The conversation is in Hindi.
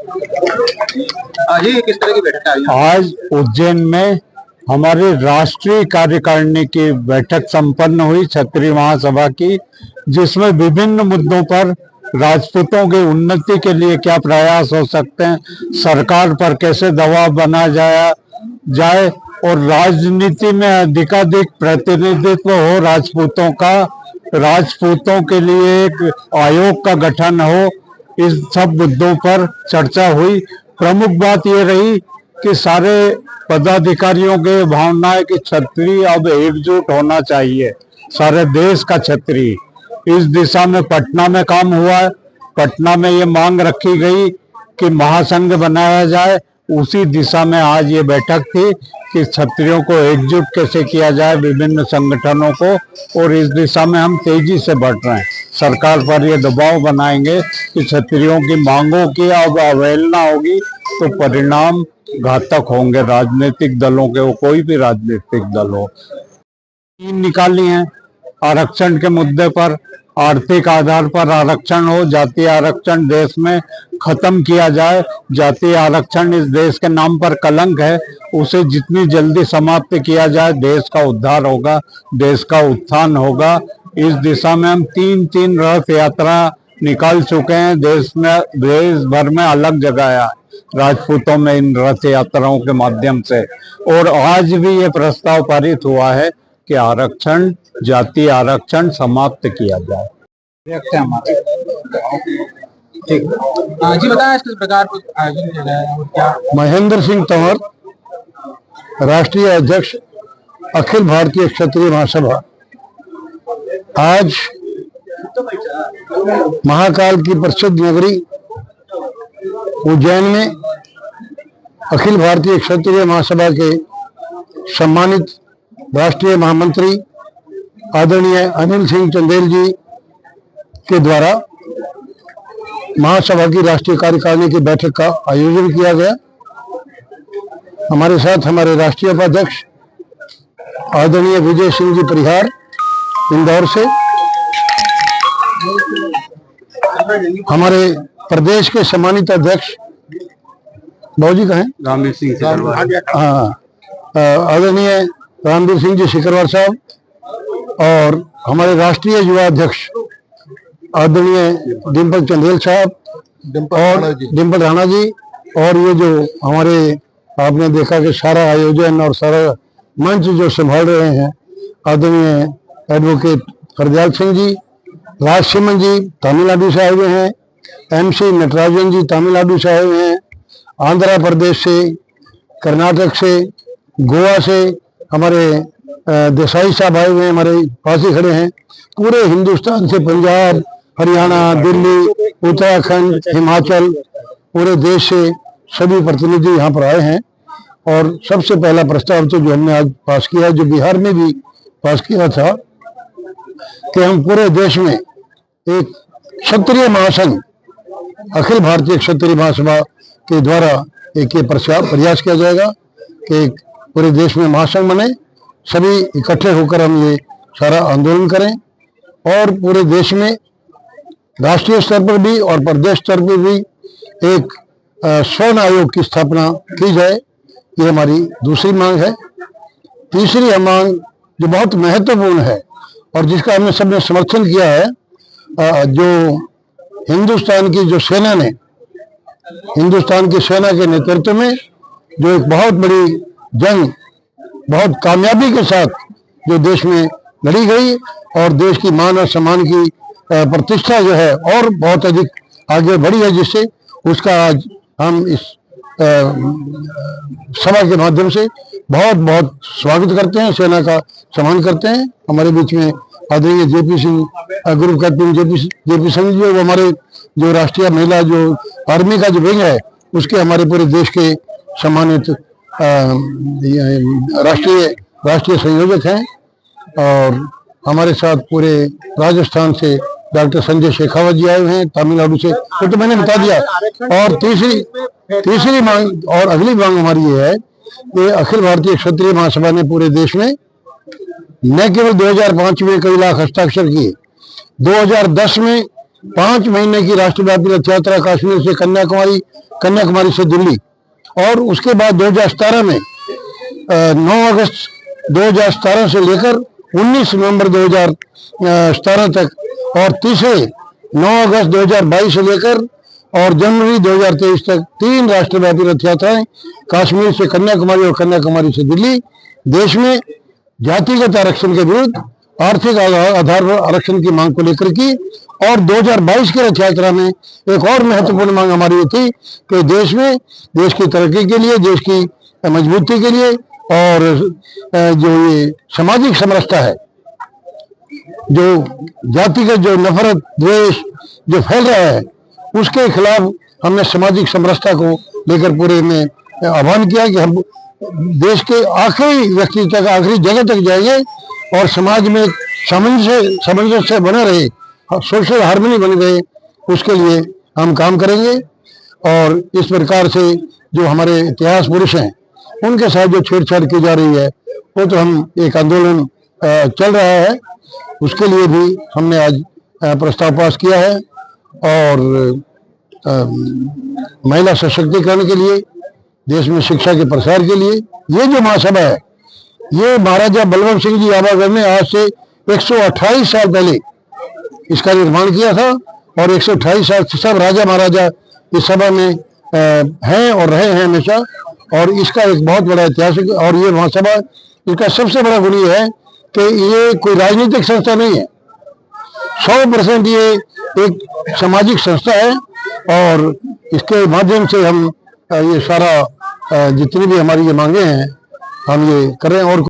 ये किस तरह की बैठक आई? आज उज्जैन में हमारी राष्ट्रीय कार्यकारिणी की बैठक संपन्न हुई क्षत्रिय महासभा की, जिसमें विभिन्न मुद्दों पर राजपूतों की उन्नति के लिए क्या प्रयास हो सकते हैं, सरकार पर कैसे दबाव बनाया जाए और राजनीति में अधिकाधिक प्रतिनिधित्व हो राजपूतों का, राजपूतों के लिए एक आयोग का गठन हो, इस सब मुद्दों पर चर्चा हुई। प्रमुख बात यह रही कि सारे पदाधिकारियों के भावना है कि क्षत्रिय अब एकजुट होना चाहिए, सारे देश का क्षत्रिय। इस दिशा में पटना में काम हुआ है। पटना में ये मांग रखी गई कि महासंघ बनाया जाए। उसी दिशा में आज ये बैठक थी कि क्षत्रियों को एकजुट कैसे किया जाए, विभिन्न संगठनों को, और इस दिशा में हम तेजी से बढ़ रहे हैं। सरकार पर ये दबाव बनाएंगे कि क्षत्रियों की मांगों की अब अवहेलना होगी तो परिणाम घातक होंगे राजनीतिक दलों के, वो कोई भी राजनीतिक दल हो। निकाली है आरक्षण के मुद्दे पर, आर्थिक आधार पर आरक्षण हो, जातीय आरक्षण देश में खत्म किया जाए। जातीय आरक्षण इस देश के नाम पर कलंक है, उसे जितनी जल्दी समाप्त किया जाए देश का उद्धार होगा, देश का उत्थान होगा। इस दिशा में हम तीन रथ यात्रा निकाल चुके हैं। देश भर में अलग जगह है राजपूतों में इन रथ यात्राओं के माध्यम से, और आज भी ये प्रस्ताव पारित हुआ है कि आरक्षण, जातीय आरक्षण समाप्त किया जाए। ठीक जी, बताएं किस प्रकार का आयोजन किया गया है और क्या? महेंद्र सिंह तंवर, राष्ट्रीय अध्यक्ष, अखिल भारतीय क्षत्रिय महासभा। आज महाकाल की प्रसिद्ध नगरी उज्जैन में अखिल भारतीय क्षत्रिय महासभा के सम्मानित राष्ट्रीय महामंत्री आदरणीय अनिल सिंह चंदेल जी के द्वारा महासभा की राष्ट्रीय कार्यकारिणी की बैठक का आयोजन किया गया। हमारे साथ हमारे राष्ट्रीय उपाध्यक्ष आदरणीय विजय सिंह जी परिहार इंदौर से, हमारे प्रदेश के सम्मानित अध्यक्ष बाबूजी का है रामवीर सिंह, आदरणीय रामवीर सिंह जी सिकरवार साहब, और हमारे राष्ट्रीय युवा अध्यक्ष आदरणीय डिम्पल चंदेल साहब और डिम्पल राणा जी, और ये जो हमारे आपने देखा कि सारा आयोजन और सारा मंच जो संभाल रहे हैं आदरणीय एडवोकेट हरदयाल सिंह जी, राजसिमन जी तमिलनाडु से आए हुए हैं, MC नटराजन जी तमिलनाडु से आए हुए हैं, आंध्र प्रदेश से, कर्नाटक से, गोवा से हमारे देसाई साहब आए हुए हैं, हमारे पास ही खड़े हैं। पूरे हिंदुस्तान से, पंजाब, हरियाणा, दिल्ली, उत्तराखंड, हिमाचल, पूरे देश से सभी प्रतिनिधि यहाँ पर आए हैं। और सबसे पहला प्रस्ताव तो जो हमने आज पास किया, जो बिहार में भी पास किया था, कि हम पूरे देश में एक क्षत्रिय महासंघ, अखिल भारतीय क्षत्रिय महासभा के द्वारा एक ये प्रयास किया जाएगा कि पूरे देश में महासंघ बने, सभी इकट्ठे होकर हम ये सारा आंदोलन करें और पूरे देश में राष्ट्रीय स्तर पर भी और प्रदेश स्तर पर भी एक स्वर्ण आयोग की स्थापना की जाए। ये हमारी दूसरी मांग है। तीसरी मांग जो बहुत महत्वपूर्ण है और जिसका हमने सबने समर्थन किया है, जो हिंदुस्तान की जो सेना ने, हिंदुस्तान की सेना के नेतृत्व में जो एक बहुत बड़ी जंग बहुत कामयाबी के साथ जो देश में लड़ी गई और देश की मान और सम्मान की प्रतिष्ठा जो है और बहुत अधिक आगे बढ़ी है, जिससे उसका आज हम इस सभा के माध्यम से बहुत बहुत स्वागत करते हैं, सेना का सम्मान करते हैं। हमारे बीच में आदरणीय JP Singh group captain JP Singh ji, वो हमारे जो राष्ट्रीय महिला जो आर्मी का जो विंग है उसके हमारे पूरे देश के सम्मानित राष्ट्रीय संयोजक हैं। और हमारे साथ पूरे राजस्थान से डॉक्टर संजय शेखावत जी आए हुए हैं, तमिलनाडु से, तो मैंने बता दिया। और तीसरी मांग और अगली मांग हमारी ये है कि अखिल भारतीय क्षत्रिय महासभा ने पूरे देश में न केवल 2005 में कई लाख हस्ताक्षर किए, 2010 में 5 महीने की राष्ट्रव्यापी रथ यात्रा कश्मीर से कन्याकुमारी, कन्याकुमारी से दिल्ली, और उसके बाद 2017 में 9 अगस्त 2017 से लेकर 19 नवंबर 2017 तक, और तीसरे 9 अगस्त 2022 से लेकर और जनवरी 2023 तक 3 राष्ट्रव्यापी रथ यात्राएं कश्मीर से कन्याकुमारी और कन्याकुमारी से दिल्ली, देश में जातिगत आरक्षण के विरुद्ध आर्थिक आधार पर आरक्षण की मांग को लेकर की। और 2022 की रथ यात्रा में एक और महत्वपूर्ण मांग हमारी ये थी कि देश में देश की तरक्की के लिए, देश की मजबूती के लिए, और जो ये सामाजिक समरसता है, जो जातिगत जो नफरत द्वेष जो फैल रहा है, उसके खिलाफ हमने सामाजिक समरसता को लेकर पूरे में आह्वान किया कि हम देश के आखिरी व्यक्ति तक, आखिरी जगह तक जाएंगे और समाज में सामंजस्य बना रहे, सोशल हार्मनी बन गए, उसके लिए हम काम करेंगे। और इस प्रकार से जो हमारे इतिहास पुरुष हैं उनके साथ जो छेड़छाड़ की जा रही है, वो तो हम एक आंदोलन चल रहा है, उसके लिए भी हमने आज प्रस्ताव पास किया है। और महिला सशक्तिकरण के लिए, देश में शिक्षा के प्रसार के लिए ये जो महासभा है, ये महाराजा बलवंत सिंह जी आवागढ़ ने आज से 128 साल पहले इसका निर्माण किया था, और 128 साल से सब राजा महाराजा इस सभा में हैं और रहे हैं हमेशा। और इसका एक बहुत बड़ा ऐतिहासिक, और ये महासभा, इसका सबसे बड़ा गुण ये है कि ये कोई राजनीतिक संस्था नहीं है, 100% ये एक सामाजिक संस्था है। और इसके माध्यम से हम ये सारा जितनी भी हमारी ये मांगे हैं हम ये कर रहे हैं। और